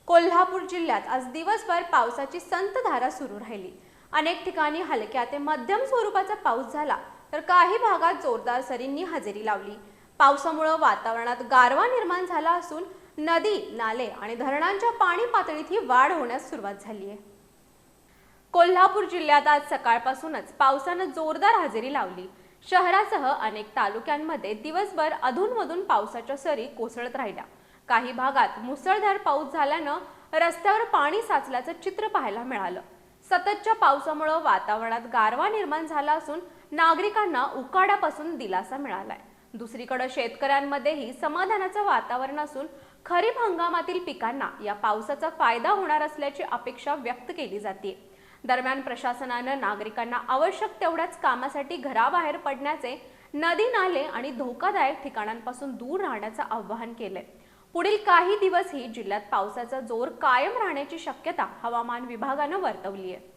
कोल्हापूर जिल्ह्यात आज दिवसभर पावसाची संतधारा सुरू राहिली। अनेक ठिकाणी हलक्या ते मध्यम स्वरूपाचा पाऊस झाला, तर काही भागात जोरदार सरींनी हजेरी लावली। पावसामुळे वातावरणात गारवा निर्माण झाला असून नदी, नाले आणि धरणांच्या पाणी पातळीतही वाढ होण्यास सुरुवात झाली आहे। कोल्हापूर जिल्ह्यात आज सकाळपासूनच पावसाने जोरदार हजेरी लावली। शहरासह अनेक तालुक्यांमध्ये दिवसभर अधूनमधून पावसाच्या सरी कोसळत राहिल्या। काही भागात मुसळधार पाऊस झाल्यानं रस्त्यावर पाणी साचल्याचं चित्र पाहायला मिळालं। सततच्या पावसामुळे वातावरणात गारवा निर्माण झाला असून नागरिकांना उकाड्यापासून दिलासा मिळालाय। दुसरीकडे शेतकऱ्यांमध्येही समाधानाचं वातावरण असून खरीप हंगामातील पिकांना या पावसाचा फायदा होणार असल्याची अपेक्षा व्यक्त केली जाते। दरम्यान प्रशासनानं नागरिकांना आवश्यक तेवढ्याच कामासाठी घराबाहेर पडण्याचे, नदी, नाले आणि धोकादायक ठिकाणांपासून दूर राहण्याचं आवाहन केलंय। पुढील काही दिवसही जिल्ह्यात पावसाचा जोर कायम राहण्याची शक्यता हवामान विभागानं वर्तवली आहे।